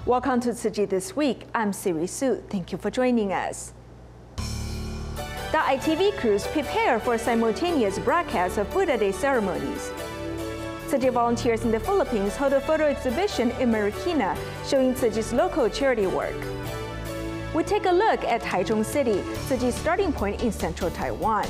Welcome to Tzu Chi This Week. I'm Siri Su. Thank you for joining us. Daai TV crews prepare for simultaneous broadcast of Buddha Day ceremonies. Tzu Chi volunteers in the Philippines hold a photo exhibition in Marikina showing Tzu Chi's local charity work. We take a look at Taichung City, Tzu Chi's starting point in central Taiwan.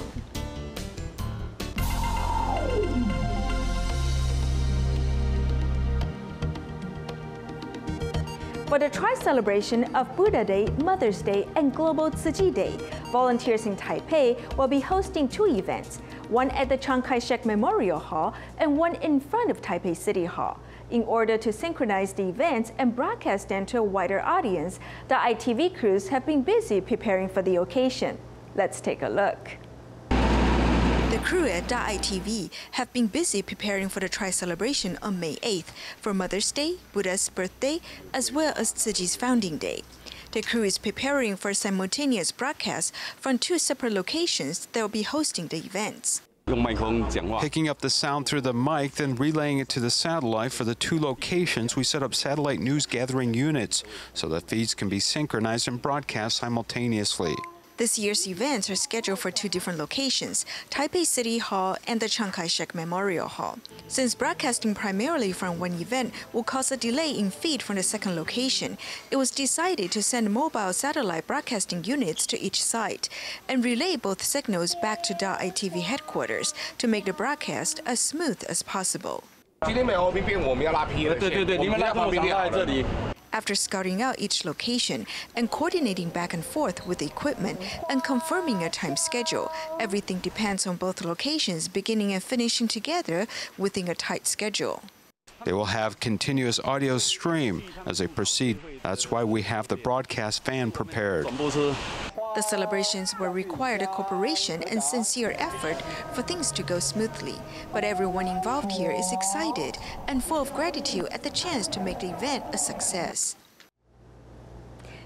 For the tri-celebration of Buddha Day, Mother's Day, and Global Tzu Chi Day, volunteers in Taipei will be hosting two events, one at the Chiang Kai-shek Memorial Hall and one in front of Taipei City Hall. In order to synchronize the events and broadcast them to a wider audience, the ITV crews have been busy preparing for the occasion. Let's take a look. The crew at Daai TV have been busy preparing for the tri-celebration on May 8th for Mother's Day, Buddha's birthday, as well as Tzu Chi's founding day. The crew is preparing for simultaneous broadcasts from two separate locations that will be hosting the events. Picking up the sound through the mic, then relaying it to the satellite. For the two locations, we set up satellite news gathering units so that feeds can be synchronized and broadcast simultaneously. This year's events are scheduled for two different locations, Taipei City Hall and the Chiang Kai-shek Memorial Hall. Since broadcasting primarily from one event will cause a delay in feed from the second location, it was decided to send mobile satellite broadcasting units to each site and relay both signals back to Daai TV headquarters to make the broadcast as smooth as possible. After scouting out each location and coordinating back and forth with the equipment and confirming a time schedule, everything depends on both locations beginning and finishing together within a tight schedule. They will have continuous audio stream as they proceed. That's why we have the broadcast fan prepared. The celebrations will require the cooperation and sincere effort for things to go smoothly. But everyone involved here is excited and full of gratitude at the chance to make the event a success.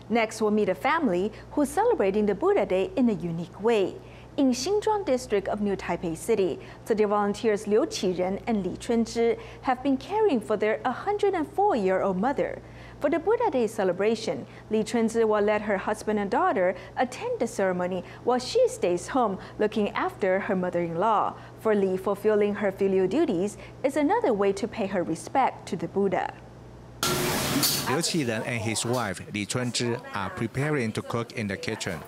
Next, we'll meet a family who's celebrating the Buddha Day in a unique way. In Xinzhuang district of New Taipei City, Tzu Chi volunteers Liu Qiren and Li Chunzhi have been caring for their 104-year-old mother. For the Buddha Day celebration, Li Chunzhi will let her husband and daughter attend the ceremony while she stays home looking after her mother-in-law. For Li, fulfilling her filial duties is another way to pay her respect to the Buddha. Liu Qiren and his wife, Li Chunzhi, are preparing to cook in the kitchen.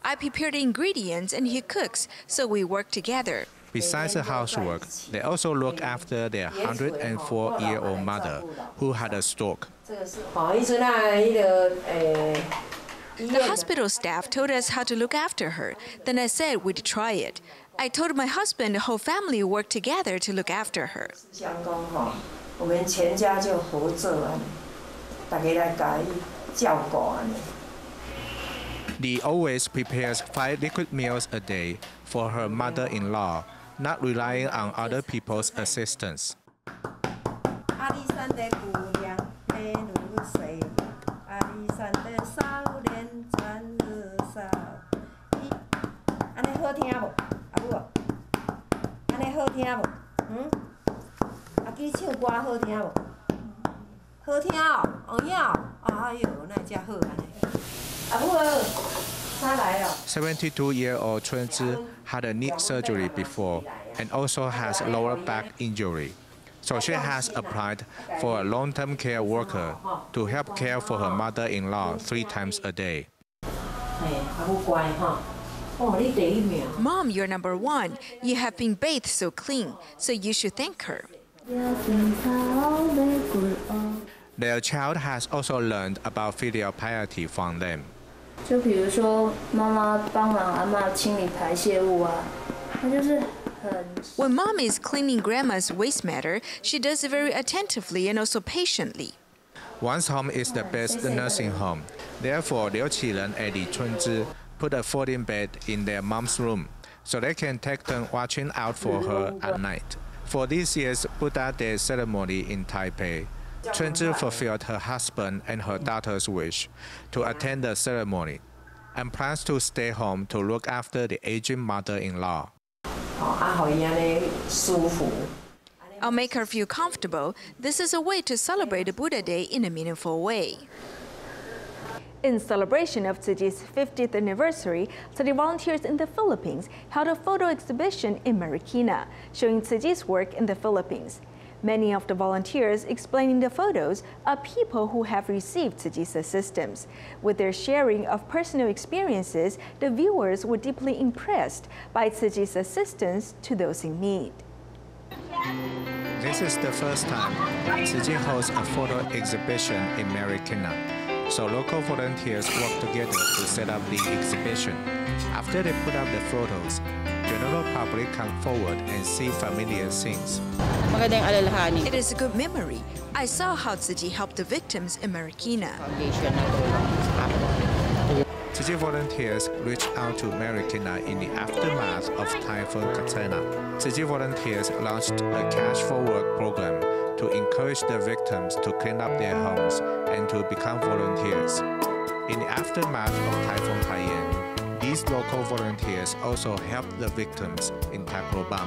I prepare the ingredients and he cooks, so we work together. Besides the housework, they also look after their 104-year-old mother, who had a stroke. The hospital staff told us how to look after her. Then I said we'd try it. I told my husband the whole family worked together to look after her. Li always prepares 5 liquid meals a day for her mother-in-law, not relying on other people's assistance. Oh, 72-year-old Chunzhi had a knee surgery before and also has lower back injury. So she has applied for a long-term care worker to help care for her mother-in-law 3 times a day. Mom, you're number one. You have been bathed so clean, so you should thank her. Their child has also learned about filial piety from them. When mom is cleaning grandma's waste matter, she does it very attentively and also patiently. One's home is the best nursing home. Therefore, Liu Qiren and Li Chunzhi put a folding bed in their mom's room so they can take turn watching out for her at night. For this year's Buddha Day ceremony in Taipei, Chunzhi fulfilled her husband and her daughter's wish to attend the ceremony and plans to stay home to look after the aging mother-in-law. I'll make her feel comfortable. This is a way to celebrate Buddha Day in a meaningful way. In celebration of Tzu Chi's 50th anniversary, study volunteers in the Philippines held a photo exhibition in Marikina, showing Tzu Chi's work in the Philippines. Many of the volunteers explaining the photos are people who have received Tzu Chi's assistance. With their sharing of personal experiences, the viewers were deeply impressed by Tzu Chi's assistance to those in need. This is the first time Tzu Chi hosts a photo exhibition in Marikina. So local volunteers work together to set up the exhibition. After they put up the photos, general public come forward and see familiar scenes. It is a good memory. I saw how Tzu Chi helped the victims in Marikina. Tzu Chi volunteers reached out to Marikina in the aftermath of Typhoon Katrina. Tzu Chi volunteers launched a Cash for Work program to encourage the victims to clean up their homes and to become volunteers. In the aftermath of Typhoon Haiyan, these local volunteers also helped the victims in Tacloban.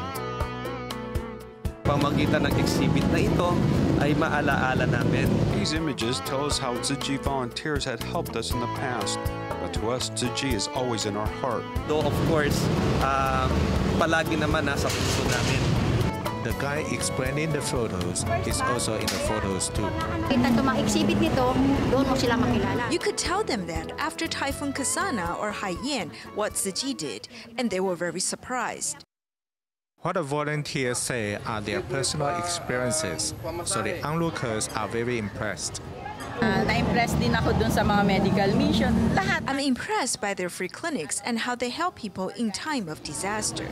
Pamagitan ng exhibit na ito ay maalaala namin. These images tell us how Tzu Chi volunteers had helped us in the past, but to us, Tzu Chi is always in our heart. Though of course, palagi naman nasa puso namin. The guy explaining the photos is also in the photos too. You could tell them that after Typhoon Kasana or Haiyan, what Tzu Chi did, and they were very surprised. What the volunteers say are their personal experiences, so the onlookers are very impressed. Na-impress din ako dun sa mga medical mission. Lahat. I'm impressed by their free clinics and how they help people in time of disaster.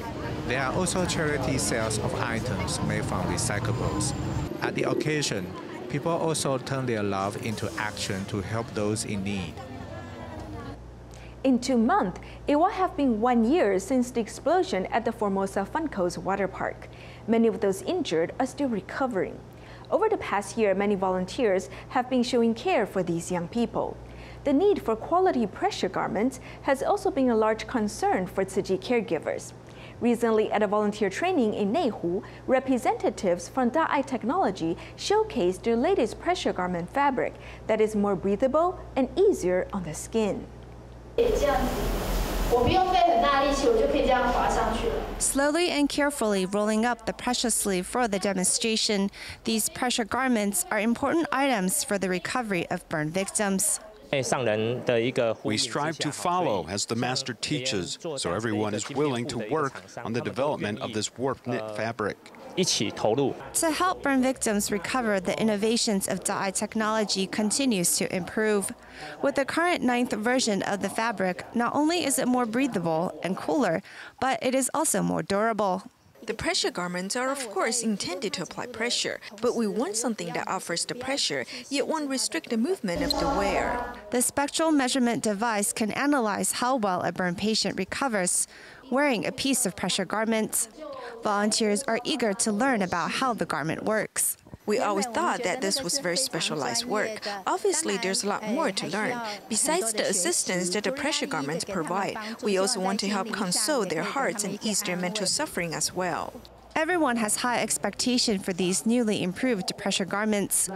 There are also charity sales of items made from recyclables. At the occasion, people also turn their love into action to help those in need. In 2 months, it will have been 1 year since the explosion at the Formosa Fun Coast Water Park. Many of those injured are still recovering. Over the past year, many volunteers have been showing care for these young people. The need for quality pressure garments has also been a large concern for Tzu Chi caregivers. Recently, at a volunteer training in Neihu, representatives from Daai Technology showcased their latest pressure garment fabric that is more breathable and easier on the skin. Slowly and carefully rolling up the pressure sleeve for the demonstration, these pressure garments are important items for the recovery of burn victims. We strive to follow as the Master teaches, so everyone is willing to work on the development of this warp knit fabric. To help burn victims recover, the innovations of Daai Technology continues to improve. With the current 9th version of the fabric, not only is it more breathable and cooler, but it is also more durable. The pressure garments are of course intended to apply pressure, but we want something that offers the pressure, yet won't restrict the movement of the wearer. The spectral measurement device can analyze how well a burn patient recovers wearing a piece of pressure garment. Volunteers are eager to learn about how the garment works. We always thought that this was very specialized work. Obviously, there's a lot more to learn. Besides the assistance that the pressure garments provide, we also want to help console their hearts and ease their mental suffering as well. Everyone has high expectation for these newly improved pressure garments,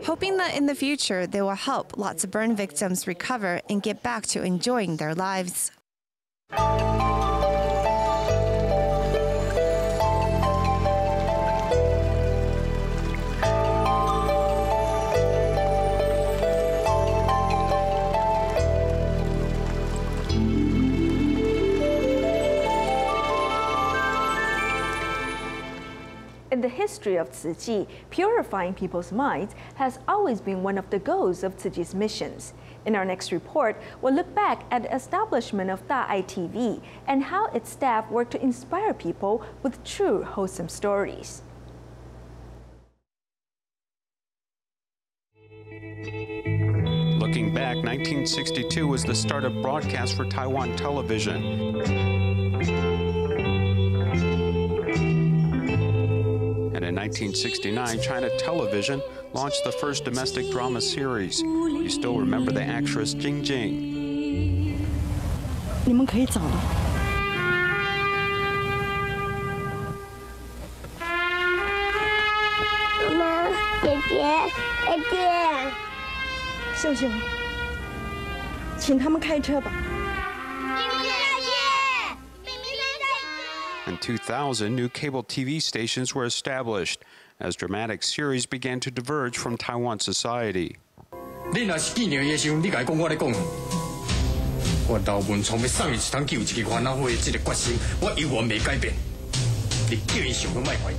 hoping that in the future they will help lots of burn victims recover and get back to enjoying their lives. In the history of Tzu Chi, purifying people's minds has always been one of the goals of Tzu Chi's missions. In our next report, we'll look back at the establishment of Daai TV and how its staff work to inspire people with true wholesome stories. Looking back, 1962 was the start of broadcast for Taiwan television. And in 1969, China Television launched the first domestic drama series. You still remember the actress Jing Jing. 你们可以走了。秀秀，请他们开车吧。 In 2000, new cable TV stations were established as dramatic series began to diverge from Taiwan society. 你若是纪念伊的时候，你甲伊讲，我咧讲。我刘文聪要送伊一趟救一个烦恼伙的这个决心，我永远未改变。你叫伊想都莫怀疑啊。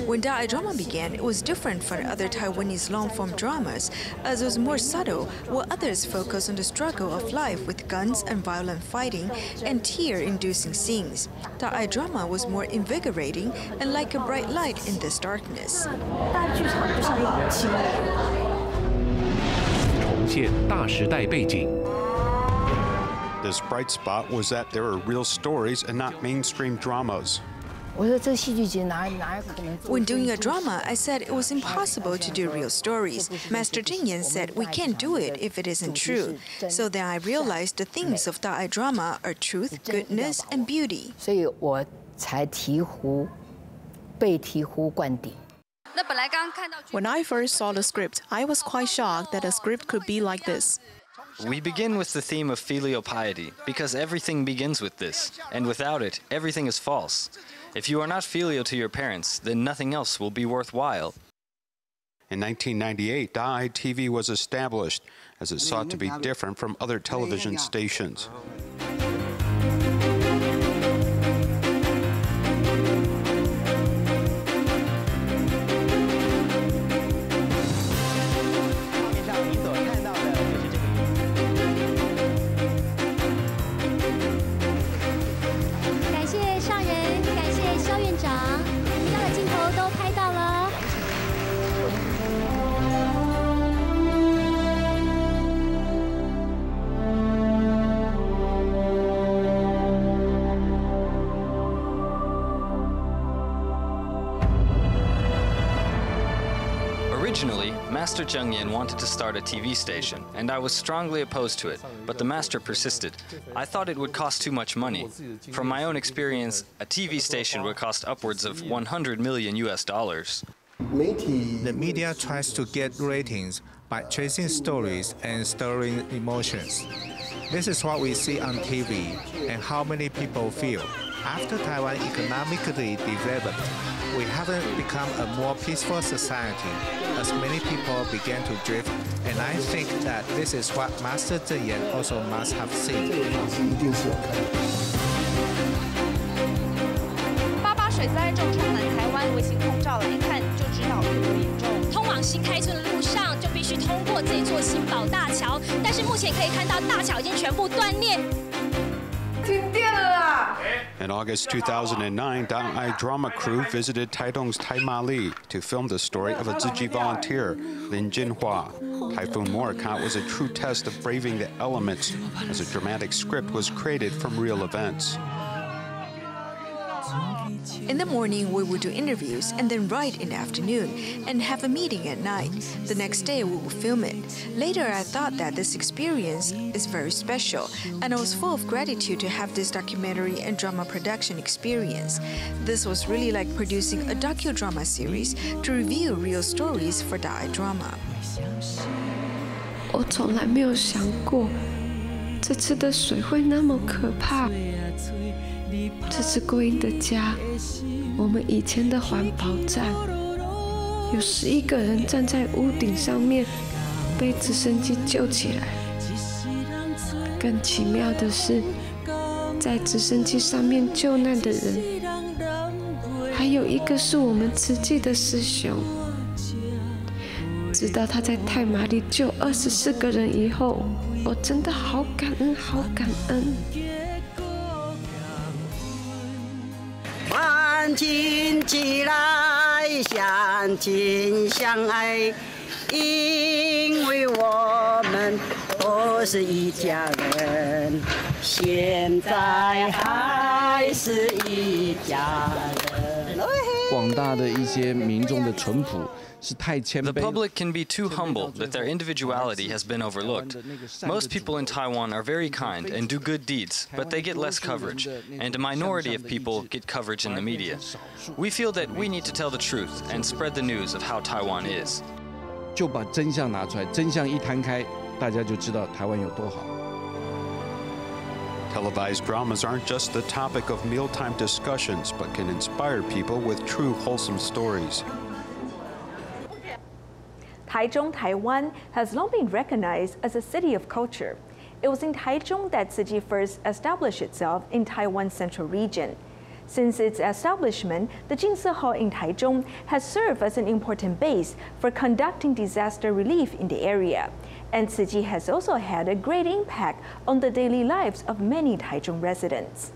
When Daai drama began, it was different from other Taiwanese long-form dramas, as it was more subtle, while others focused on the struggle of life with guns and violent fighting and tear-inducing scenes. Daai drama was more invigorating and like a bright light in this darkness. 重现大时代背景。 This bright spot was that there were real stories and not mainstream dramas. When doing a drama, I said it was impossible to do real stories. Master Jing Yan said we can't do it if it isn't true. So then I realized the themes of Daai drama are truth, goodness, and beauty. When I first saw the script, I was quite shocked that a script could be like this. We begin with the theme of filial piety, because everything begins with this, and without it, everything is false. If you are not filial to your parents, then nothing else will be worthwhile. In 1998, Daai TV was established as it sought to be different from other television stations. Originally, Master Zheng Yan wanted to start a TV station, and I was strongly opposed to it, but the master persisted. I thought it would cost too much money. From my own experience, a TV station would cost upwards of $100 million. The media tries to get ratings by chasing stories and stirring emotions. This is what we see on TV and how many people feel. After Taiwan economically developed, we haven't become a more peaceful society as many people began to drift, and I think that this is what Master Zheng Yan also must have seen. 88水灾重创南台湾，卫星空照来看就知道有多严重。通往新开村的路上就必须通过这座新宝大桥，但是目前可以看到大桥已经全部断裂。 In August 2009, Daai drama crew visited Taidong's Taimali to film the story of a Tzu Chi volunteer, Lin Jinhua. Typhoon Morakot was a true test of braving the elements, as a dramatic script was created from real events. In the morning, we would do interviews and then write in the afternoon and have a meeting at night. The next day, we would film it. Later, I thought that this experience is very special, and I was full of gratitude to have this documentary and drama production experience. This was really like producing a docudrama series to review real stories for Daai drama. 我从来没有想过，这次的水会那么可怕。 这是国营的家，我们以前的环保站，有11个人站在屋顶上面，被直升机救起来。更奇妙的是，在直升机上面救难的人，还有一个是我们慈济的师兄。直到他在太麻里救24个人以后，我真的好感恩，好感恩。 团结起来，相亲相爱，因为我们都是一家人，现在还是一家人。广大的一些民众的淳朴是太谦卑。 The public can be too humble that their individuality has been overlooked. Most people in Taiwan are very kind and do good deeds, but they get less coverage, and a minority of people get coverage in the media. We feel that we need to tell the truth and spread the news of how Taiwan is. 就把真相拿出来，真相一摊开，大家就知道台湾有多好。 Televised dramas aren't just the topic of mealtime discussions, but can inspire people with true wholesome stories. Taichung, Taiwan has long been recognized as a city of culture. It was in Taichung that Tzu Chi first established itself in Taiwan's central region. Since its establishment, the Jingsi Hall in Taichung has served as an important base for conducting disaster relief in the area. And Tzu Chi has also had a great impact on the daily lives of many Taichung residents.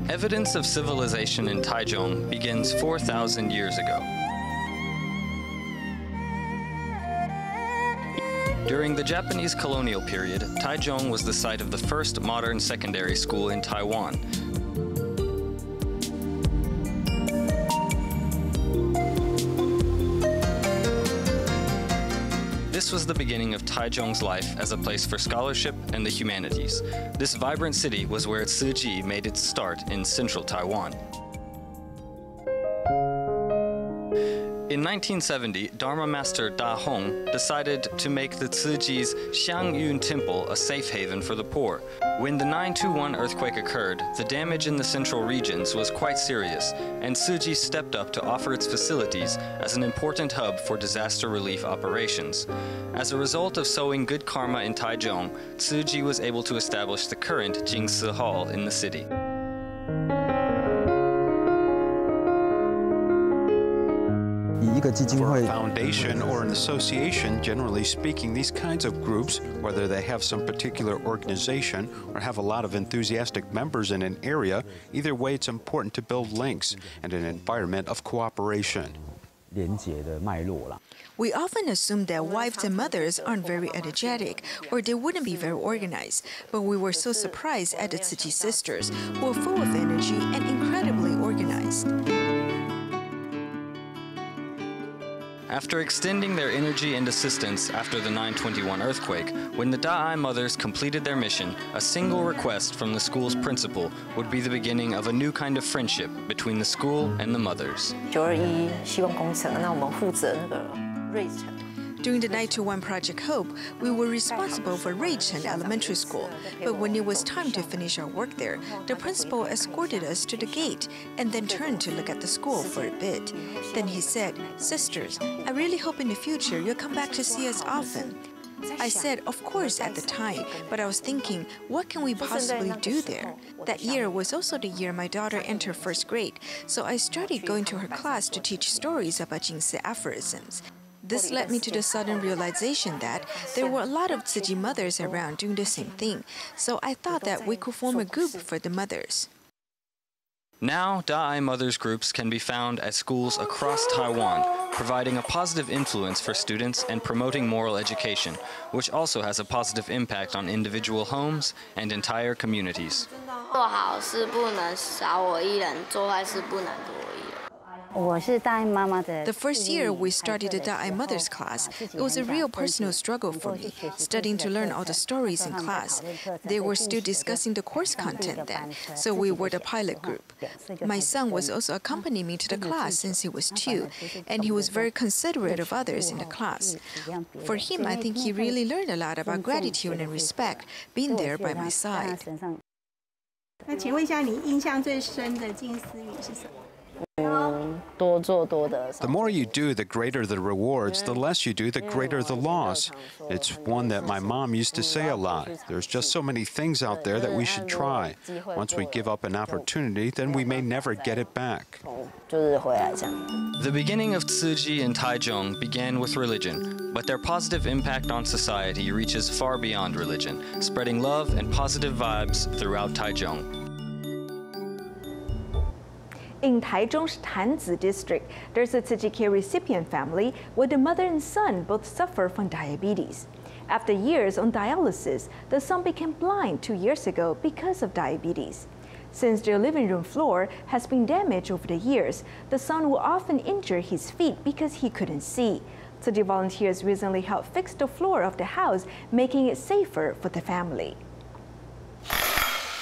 Evidence of civilization in Taichung begins 4,000 years ago. During the Japanese colonial period, Taichung was the site of the first modern secondary school in Taiwan. This was the beginning of Taichung's life as a place for scholarship and the humanities. This vibrant city was where Tzu Chi made its start in central Taiwan. In 1970, Dharma Master Da Hong decided to make the Tzu Chi's Xiangyun Temple a safe haven for the poor. When the 9/21 earthquake occurred, the damage in the central regions was quite serious, and Tzu Chi stepped up to offer its facilities as an important hub for disaster relief operations. As a result of sowing good karma in Taichung, Tzu Chi was able to establish the current Jingsi Hall in the city. For a foundation or an association, generally speaking, these kinds of groups, whether they have some particular organization or have a lot of enthusiastic members in an area, either way it's important to build links and an environment of cooperation. We often assume that wives and mothers aren't very energetic or they wouldn't be very organized, but we were so surprised at the Tzu Chi sisters, who are full of energy and incredibly organized. After extending their energy and assistance after the 9/21 earthquake, when the Daai mothers completed their mission, a single request from the school's principal would be the beginning of a new kind of friendship between the school and the mothers. During the 9/21 Project Hope, we were responsible for Ruichen Elementary School, but when it was time to finish our work there, the principal escorted us to the gate and then turned to look at the school for a bit. Then he said, "Sisters, I really hope in the future you'll come back to see us often." I said, of course, at the time, but I was thinking, what can we possibly do there? That year was also the year my daughter entered first grade, so I started going to her class to teach stories about Jingsi aphorisms. This led me to the sudden realization that there were a lot of Tzu Chi mothers around doing the same thing, so I thought that we could form a group for the mothers. Now, Daai mothers groups can be found at schools across Taiwan, providing a positive influence for students and promoting moral education, which also has a positive impact on individual homes and entire communities. 做好事不能少我一人，做坏事不能多我一人。 The first year we started the Daai Mothers class, it was a real personal struggle for me, studying to learn all the stories in class. They were still discussing the course content then, so we were the pilot group. My son was also accompanying me to the class since he was 2, and he was very considerate of others in the class. For him, I think he really learned a lot about gratitude and respect, being there by my side. 那请问一下，你印象最深的金丝语是什么？ The more you do, the greater the rewards. The less you do, the greater the loss. It's one that my mom used to say a lot. There's just so many things out there that we should try. Once we give up an opportunity, then we may never get it back. The beginning of Tzu Chi in Taichung began with religion, but their positive impact on society reaches far beyond religion, spreading love and positive vibes throughout Taichung. In Taichung's Tanzi district, there's a Tzu Chi care recipient family where the mother and son both suffer from diabetes. After years on dialysis, the son became blind 2 years ago because of diabetes. Since their living room floor has been damaged over the years, the son will often injure his feet because he couldn't see. Tzu Chi volunteers recently helped fix the floor of the house, making it safer for the family.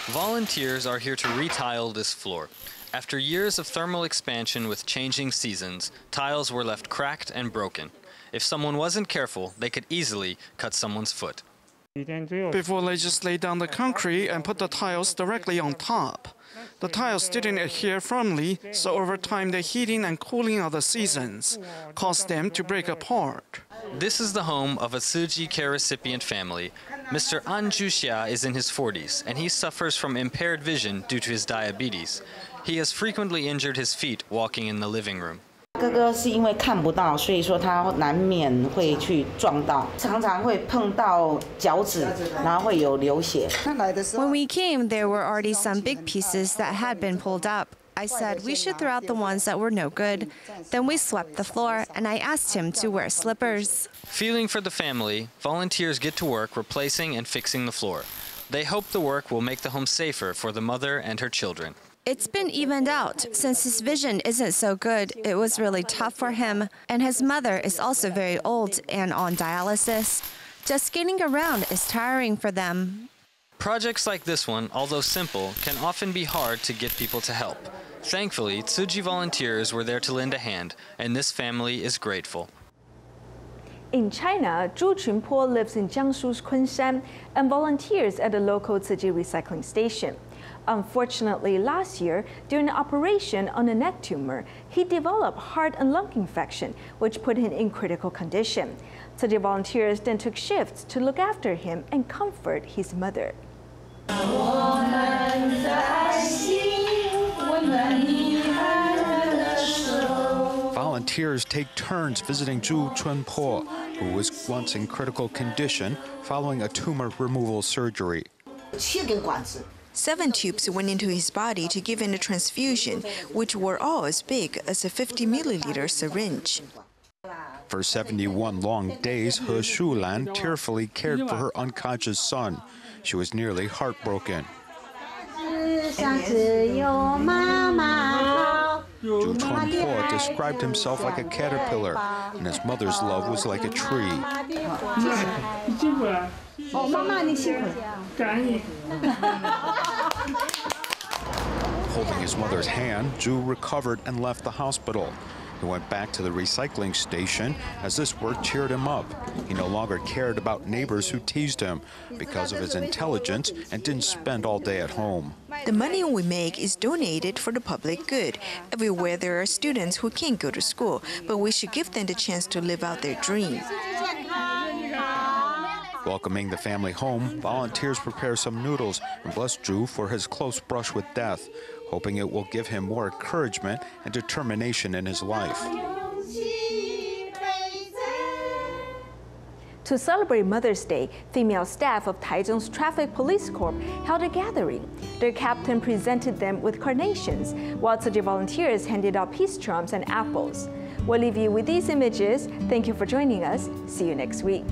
Volunteers are here to retile this floor. After years of thermal expansion with changing seasons, tiles were left cracked and broken. If someone wasn't careful, they could easily cut someone's foot. Before they just laid down the concrete and put the tiles directly on top. The tiles didn't adhere firmly, so over time the heating and cooling of the seasons caused them to break apart. This is the home of a Tzu Chi care recipient family. Mr. An Ju-xia is in his 40s, and he suffers from impaired vision due to his diabetes. He has frequently injured his feet walking in the living room. 哥哥是因为看不到，所以说他难免会去撞到，常常会碰到脚趾，然后会有流血。 When we came, there were already some big pieces that had been pulled up. I said we should throw out the ones that were no good. Then we swept the floor, and I asked him to wear slippers. Feeling for the family, volunteers get to work replacing and fixing the floor. They hope the work will make the home safer for the mother and her children. It's been evened out. Since his vision isn't so good, it was really tough for him, and his mother is also very old and on dialysis. Just getting around is tiring for them. Projects like this one, although simple, can often be hard to get people to help. Thankfully, Tzu Chi volunteers were there to lend a hand, and this family is grateful. In China, Zhu Chunpo lives in Jiangsu's Kunshan and volunteers at a local Tzu Chi recycling station. Unfortunately, last year, during an operation on a neck tumor, he developed heart and lung infection, which put him in critical condition. Tzu Chi volunteers then took shifts to look after him and comfort his mother. Volunteers take turns visiting Zhu Chunpo, who was once in critical condition following a tumor removal surgery. 7 tubes went into his body to give him a transfusion, which were all as big as a 50-milliliter syringe. For 71 long days, He Shulan tearfully cared for her unconscious son. She was nearly heartbroken. Zhu Chunpo described himself like a caterpillar, and his mother's love was like a tree. Holding his mother's hand, Zhu recovered and left the hospital. He went back to the recycling station as this work cheered him up. He no longer cared about neighbors who teased him because of his intelligence and didn't spend all day at home. The money we make is donated for the public good. Everywhere there are students who can't go to school, but we should give them the chance to live out their dream. Welcoming the family home, volunteers prepare some noodles and bless Zhu for his close brush with death, hoping it will give him more encouragement and determination in his life. To celebrate Mother's Day, female staff of Taichung's Traffic Police Corps held a gathering. Their captain presented them with carnations, while Tzu Chi volunteers handed out peace charms and apples. We'll leave you with these images. Thank you for joining us. See you next week.